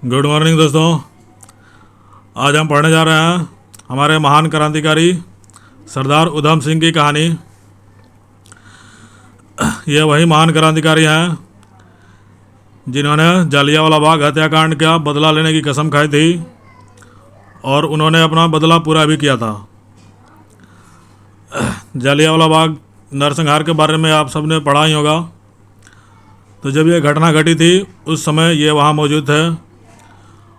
Good morning दोस्तों। आज हम पढ़ने जा रहे हैं हमारे महान क्रांतिकारी सरदार उधम सिंह की कहानी। ये वही महान क्रांतिकारी हैं जिन्होंने जालियांवाला बाग हत्याकांड का बदला लेने की कसम खाई थी और उन्होंने अपना बदला पूरा भी किया था। जालियांवाला बाग नरसंहार के बारे में आप सबने पढ़ा ही होगा। तो जब ये घटना घटी थी उस समय ये वहाँ मौजूद थे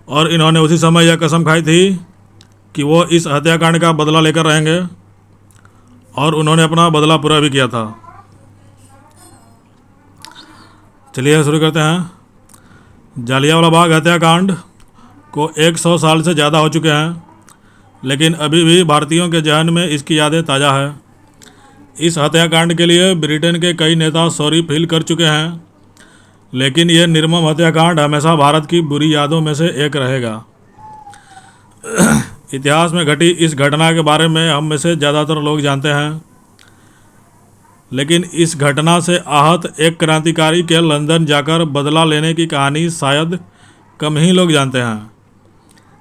और इन्होंने उसी समय यह कसम खाई थी कि वो इस हत्याकांड का बदला लेकर रहेंगे और उन्होंने अपना बदला पूरा भी किया था। चलिए शुरू करते हैं। जालियांवाला बाग हत्याकांड को 100 साल से ज़्यादा हो चुके हैं, लेकिन अभी भी भारतीयों के जहन में इसकी यादें ताज़ा है। इस हत्याकांड के लिए ब्रिटेन के कई नेता सॉरी फील कर चुके हैं, लेकिन यह निर्मम हत्याकांड हमेशा भारत की बुरी यादों में से एक रहेगा। इतिहास में घटी इस घटना के बारे में हम में से ज़्यादातर लोग जानते हैं, लेकिन इस घटना से आहत एक क्रांतिकारी के लंदन जाकर बदला लेने की कहानी शायद कम ही लोग जानते हैं।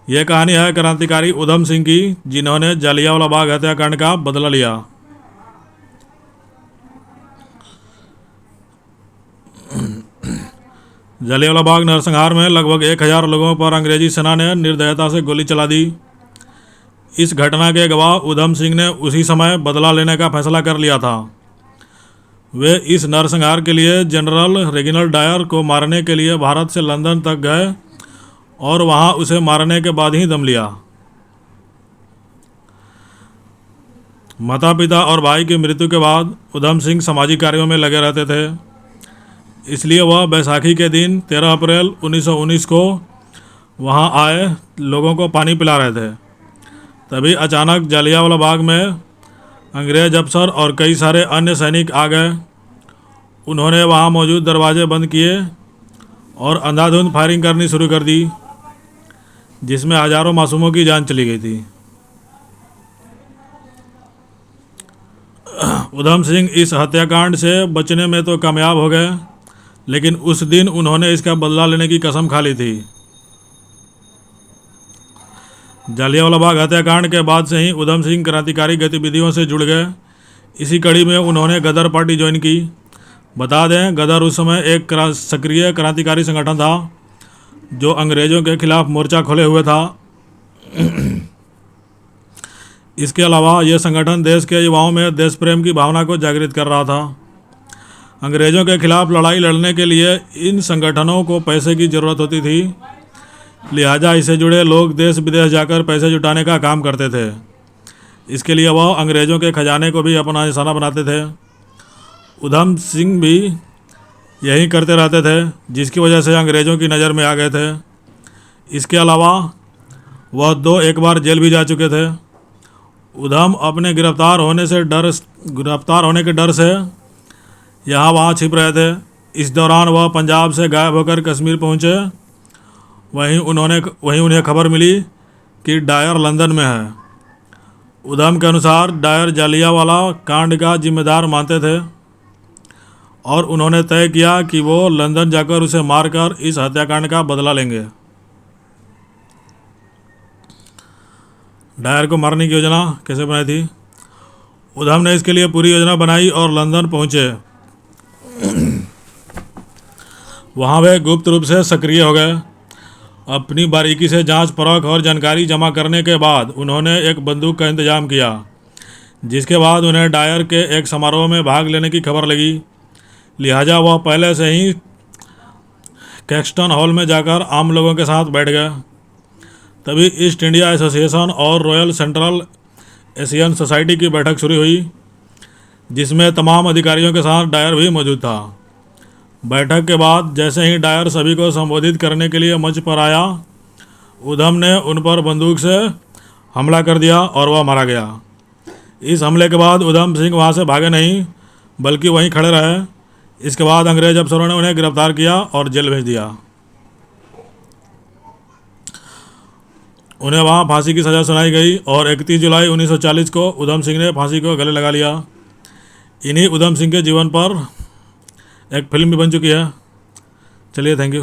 यह कहानी है क्रांतिकारी उधम सिंह की, जिन्होंने जालियांवाला बाग हत्याकांड का बदला लिया। जालियांवाला बाग नरसंहार में लगभग 1000 लोगों पर अंग्रेजी सेना ने निर्दयता से गोली चला दी। इस घटना के गवाह उधम सिंह ने उसी समय बदला लेने का फैसला कर लिया था। वे इस नरसंहार के लिए जनरल रेजिनाल्ड डायर को मारने के लिए भारत से लंदन तक गए और वहां उसे मारने के बाद ही दम लिया। माता पिता और भाई की मृत्यु के बाद उधम सिंह सामाजिक कार्यों में लगे रहते थे, इसलिए वह बैसाखी के दिन 13 अप्रैल 1919 को वहां आए लोगों को पानी पिला रहे थे। तभी अचानक जालियांवाला बाग में अंग्रेज अफसर और कई सारे अन्य सैनिक आ गए। उन्होंने वहां मौजूद दरवाजे बंद किए और अंधाधुंध फायरिंग करनी शुरू कर दी, जिसमें हजारों मासूमों की जान चली गई थी। उधम सिंह इस हत्याकांड से बचने में तो कामयाब हो गए, लेकिन उस दिन उन्होंने इसका बदला लेने की कसम खा ली थी। जालियांवाला बाग हत्याकांड के बाद से ही उधम सिंह क्रांतिकारी गतिविधियों से जुड़ गए। इसी कड़ी में उन्होंने गदर पार्टी ज्वाइन की। बता दें, गदर उस समय एक सक्रिय क्रांतिकारी संगठन था जो अंग्रेज़ों के खिलाफ मोर्चा खोले हुए था। इसके अलावा यह संगठन देश के युवाओं में देश प्रेम की भावना को जागृत कर रहा था। अंग्रेज़ों के खिलाफ लड़ाई लड़ने के लिए इन संगठनों को पैसे की ज़रूरत होती थी, लिहाजा इससे जुड़े लोग देश विदेश जाकर पैसे जुटाने का काम करते थे। इसके लिए वह अंग्रेज़ों के खजाने को भी अपना निशाना बनाते थे। उधम सिंह भी यही करते रहते थे, जिसकी वजह से अंग्रेज़ों की नज़र में आ गए थे। इसके अलावा वह एक बार जेल भी जा चुके थे। उधम अपने गिरफ्तार होने के डर से यहाँ वहाँ छिप रहे थे। इस दौरान वह पंजाब से गायब होकर कश्मीर पहुँचे। वहीं उन्हें खबर मिली कि डायर लंदन में है। उधम के अनुसार डायर जालियांवाला कांड का जिम्मेदार मानते थे और उन्होंने तय किया कि वो लंदन जाकर उसे मारकर इस हत्याकांड का बदला लेंगे। डायर को मारने की योजना कैसे बनाई थी? उधम ने इसके लिए पूरी योजना बनाई और लंदन पहुँचे। वहाँ वे गुप्त रूप से सक्रिय हो गए। अपनी बारीकी से जांच परख और जानकारी जमा करने के बाद उन्होंने एक बंदूक का इंतजाम किया, जिसके बाद उन्हें डायर के एक समारोह में भाग लेने की खबर लगी। लिहाजा वह पहले से ही कैक्सटन हॉल में जाकर आम लोगों के साथ बैठ गए। तभी ईस्ट इंडिया एसोसिएशन और रॉयल सेंट्रल एशियन सोसाइटी की बैठक शुरू हुई, जिसमें तमाम अधिकारियों के साथ डायर भी मौजूद था। बैठक के बाद जैसे ही डायर सभी को संबोधित करने के लिए मंच पर आया, उधम ने उन पर बंदूक से हमला कर दिया और वह मारा गया। इस हमले के बाद उधम सिंह वहां से भागे नहीं, बल्कि वहीं खड़े रहे। इसके बाद अंग्रेज अफसरों ने उन्हें गिरफ्तार किया और जेल भेज दिया। उन्हें वहां फांसी की सज़ा सुनाई गई और 31 जुलाई 1940 को उधम सिंह ने फांसी को गले लगा लिया। इन्हीं उधम सिंह के जीवन पर एक फिल्म भी बन चुकी है। चलिए, थैंक यू।